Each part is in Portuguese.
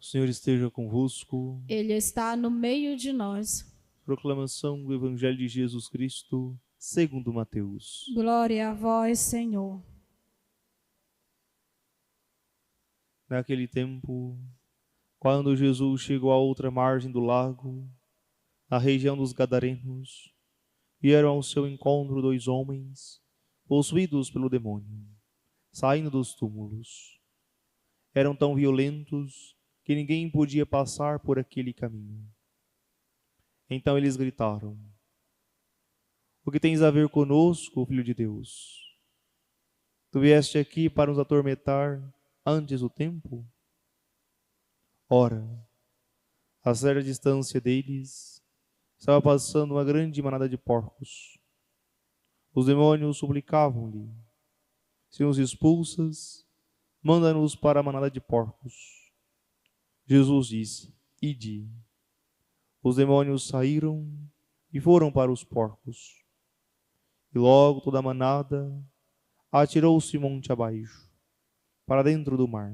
Senhor esteja convosco. Ele está no meio de nós. Proclamação do Evangelho de Jesus Cristo, segundo Mateus. Glória a vós, Senhor. Naquele tempo, quando Jesus chegou à outra margem do lago, na região dos Gadarenos, vieram ao seu encontro 2 homens, possuídos pelo demônio, saindo dos túmulos. Eram tão violentos que ninguém podia passar por aquele caminho. Então eles gritaram: "O que tens a ver conosco, Filho de Deus? Tu vieste aqui para nos atormentar antes do tempo?" Ora, a certa distância deles, estava passando uma grande manada de porcos. Os demônios suplicavam-lhe: "Se nos expulsas, manda-nos para a manada de porcos." Jesus disse: "Ide." Os demônios saíram e foram para os porcos. E logo toda a manada atirou-se monte abaixo, para dentro do mar,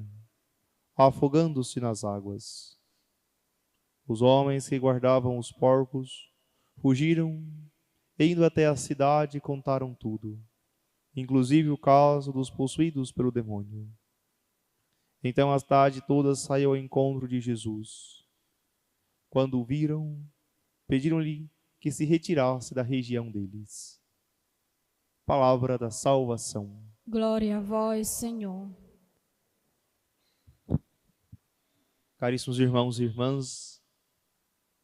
afogando-se nas águas. Os homens que guardavam os porcos fugiram, e indo até a cidade contaram tudo, inclusive o caso dos possuídos pelo demônio. Então a cidade toda saiu ao encontro de Jesus. Quando o viram, pediram-lhe que se retirasse da região deles. Palavra da salvação. Glória a vós, Senhor. Caríssimos irmãos e irmãs,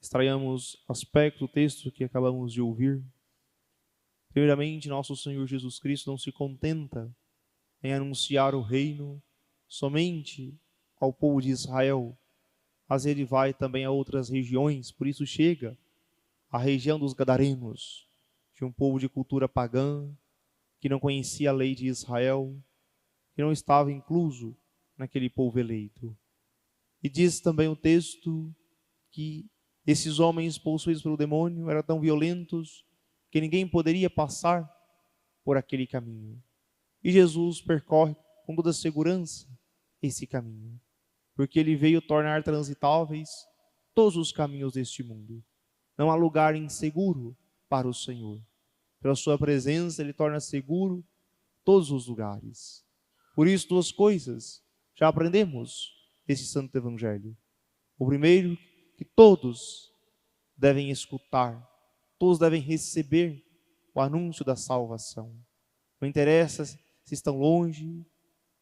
extraiamos aspecto do texto que acabamos de ouvir. Primeiramente, nosso Senhor Jesus Cristo não se contenta em anunciar o reino somente ao povo de Israel, mas ele vai também a outras regiões, por isso chega à região dos Gadarenos, de um povo de cultura pagã, que não conhecia a lei de Israel, que não estava incluso naquele povo eleito. E diz também o texto que esses homens possuídos pelo demônio eram tão violentos que ninguém poderia passar por aquele caminho. E Jesus percorre com toda segurança esse caminho, porque ele veio tornar transitáveis todos os caminhos deste mundo. Não há lugar inseguro para o Senhor. Pela sua presença, ele torna seguro todos os lugares. Por isso, 2 coisas já aprendemos esse Santo Evangelho. O primeiro, que todos devem escutar, todos devem receber o anúncio da salvação. Não interessa se estão longe,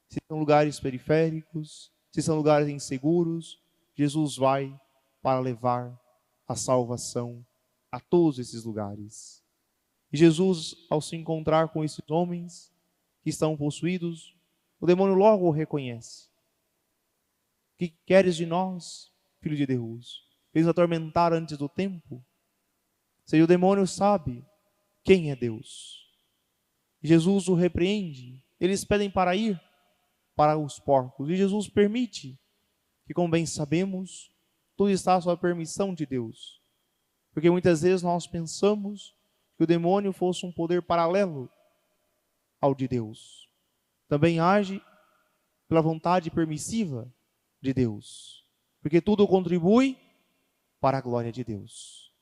se estão em lugares periféricos, se são lugares inseguros, Jesus vai para levar a salvação a todos esses lugares. E Jesus, ao se encontrar com esses homens que estão possuídos, o demônio logo o reconhece. "O que queres de nós, Filho de Deus? Eles atormentar antes do tempo?" Ou seja, o demônio sabe quem é Deus. Jesus o repreende. Eles pedem para ir para os porcos, e Jesus permite, que, como bem sabemos, tudo está sob a permissão de Deus. Porque muitas vezes nós pensamos que o demônio fosse um poder paralelo ao de Deus. Também age pela vontade permissiva de Deus, porque tudo contribui para a glória de Deus.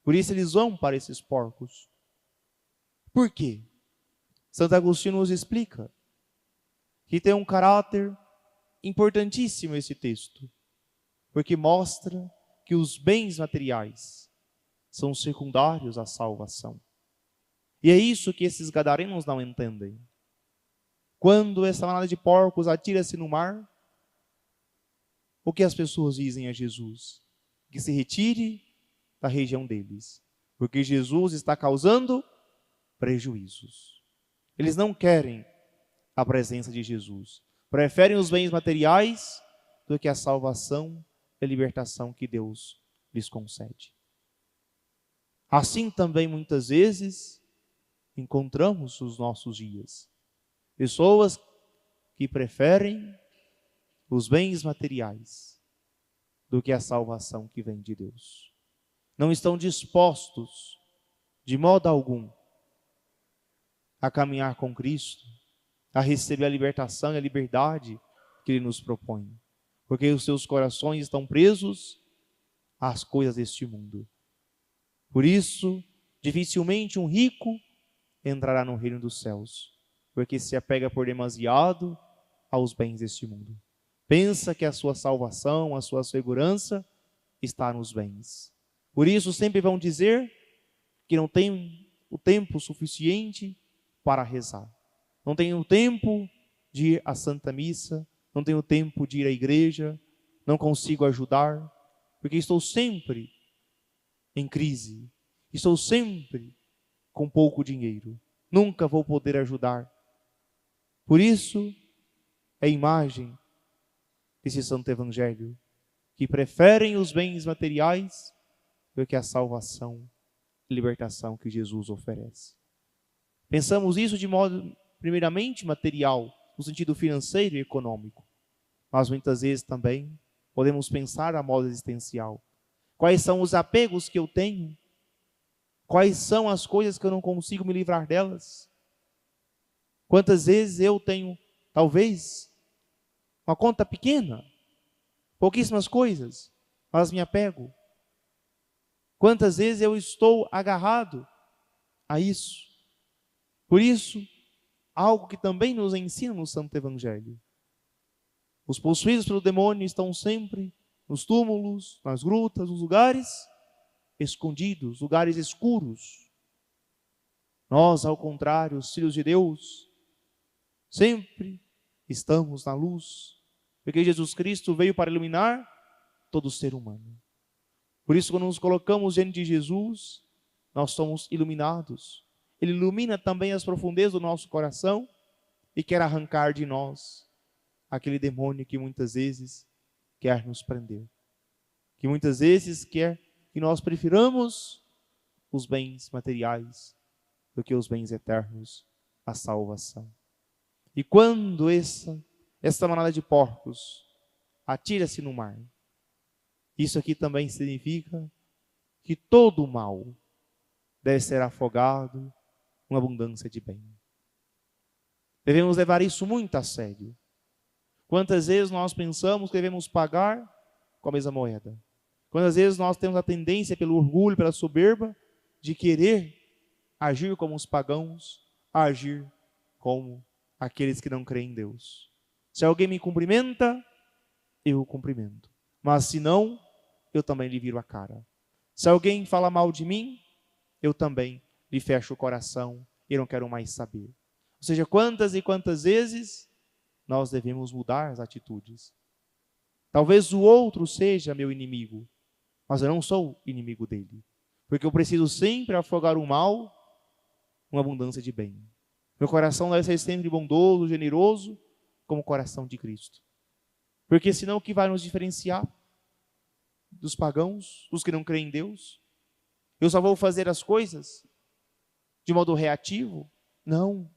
Por isso eles vão para esses porcos. Por quê? Santo Agostinho nos explica que tem um caráter importantíssimo esse texto, porque mostra que os bens materiais são secundários à salvação. E é isso que esses gadarenos não entendem. Quando essa manada de porcos atira-se no mar, o que as pessoas dizem a Jesus? Que se retire da região deles, porque Jesus está causando prejuízos. Eles não querem a presença de Jesus, preferem os bens materiais do que a salvação e a libertação que Deus lhes concede. Assim também muitas vezes encontramos nos nossos dias pessoas que preferem os bens materiais do que a salvação que vem de Deus. Não estão dispostos de modo algum a caminhar com Cristo, a receber a libertação e a liberdade que Ele nos propõe. porque os seus corações estão presos às coisas deste mundo. Por isso, dificilmente um rico entrará no reino dos céus, porque se apega por demasiado aos bens deste mundo. Pensa que a sua salvação, a sua segurança está nos bens. Por isso sempre vão dizer que não tem o tempo suficiente para rezar. Não tem o tempo de ir à Santa Missa, não tenho tempo de ir à igreja, não consigo ajudar, porque estou sempre em crise, estou sempre com pouco dinheiro, nunca vou poder ajudar. Por isso, é a imagem desse Santo Evangelho, que preferem os bens materiais do que a salvação e libertação que Jesus oferece. Pensamos isso de modo, primeiramente, material, no sentido financeiro e econômico, mas muitas vezes também podemos pensar a modo existencial. Quais são os apegos que eu tenho? Quais são as coisas que eu não consigo me livrar delas? Quantas vezes eu tenho, talvez, uma conta pequena, pouquíssimas coisas, mas me apego. Quantas vezes eu estou agarrado a isso? Por isso, algo que também nos ensina no Santo Evangelho. Os possuídos pelo demônio estão sempre nos túmulos, nas grutas, nos lugares escondidos, lugares escuros. Nós, ao contrário, os filhos de Deus, sempre estamos na luz, porque Jesus Cristo veio para iluminar todo ser humano. Por isso, quando nos colocamos diante de Jesus, nós somos iluminados. Ele ilumina também as profundezas do nosso coração e quer arrancar de nós aquele demônio que muitas vezes quer nos prender, que muitas vezes quer que nós prefiramos os bens materiais do que os bens eternos, a salvação. E quando essa manada de porcos atira-se no mar, isso aqui também significa que todo o mal deve ser afogado com abundância de bem. Devemos levar isso muito a sério. Quantas vezes nós pensamos que devemos pagar com a mesma moeda? Quantas vezes nós temos a tendência, pelo orgulho, pela soberba, de querer agir como os pagãos, agir como aqueles que não creem em Deus. Se alguém me cumprimenta, eu o cumprimento. Mas se não, eu também lhe viro a cara. Se alguém fala mal de mim, eu também lhe fecho o coração e não quero mais saber. Ou seja, quantas e quantas vezes nós devemos mudar as atitudes. Talvez o outro seja meu inimigo, mas eu não sou inimigo dele. Porque eu preciso sempre afogar o mal com abundância de bem. Meu coração deve ser sempre bondoso, generoso, como o coração de Cristo. Porque senão o que vai nos diferenciar dos pagãos, dos que não creem em Deus? Eu só vou fazer as coisas de modo reativo? Não.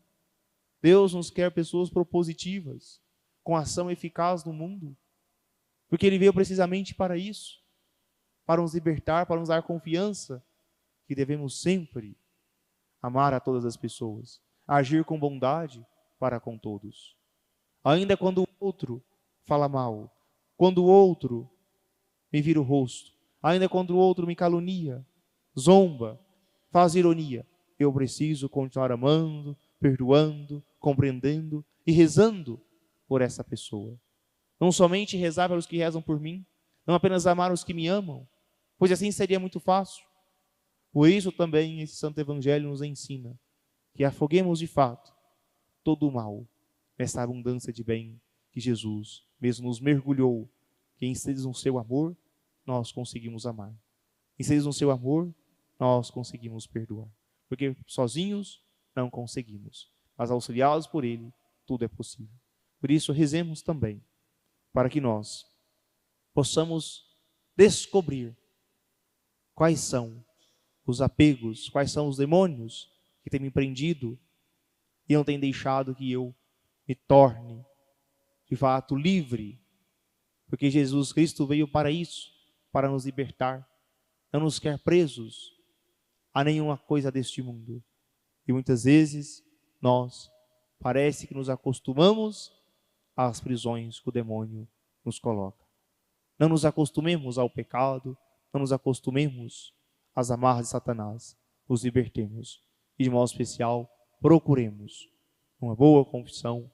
Deus nos quer pessoas propositivas, com ação eficaz no mundo. Porque Ele veio precisamente para isso, para nos libertar, para nos dar confiança que devemos sempre amar a todas as pessoas, agir com bondade para com todos. Ainda quando o outro fala mal, quando o outro me vira o rosto, ainda quando o outro me calunia, zomba, faz ironia, eu preciso continuar amando, perdoando, compreendendo e rezando por essa pessoa. Não somente rezar pelos que rezam por mim, não apenas amar os que me amam, pois assim seria muito fácil. Por isso também esse Santo Evangelho nos ensina que afoguemos de fato todo o mal nessa abundância de bem que Jesus mesmo nos mergulhou, que inseridos no seu amor, nós conseguimos amar. Inseridos no seu amor, nós conseguimos perdoar. Porque sozinhos não conseguimos, mas auxiliados por Ele, tudo é possível. Por isso rezemos também, para que nós possamos descobrir quais são os apegos, quais são os demônios que têm me prendido e não têm deixado que eu me torne, de fato, livre. Porque Jesus Cristo veio para isso, para nos libertar. Não nos quer presos a nenhuma coisa deste mundo. E muitas vezes nós parece que nos acostumamos às prisões que o demônio nos coloca. Não nos acostumemos ao pecado, não nos acostumemos às amarras de Satanás. Nos libertemos. E de modo especial, procuremos uma boa confissão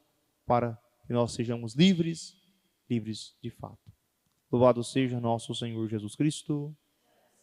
para que nós sejamos livres, livres de fato. Louvado seja nosso Senhor Jesus Cristo.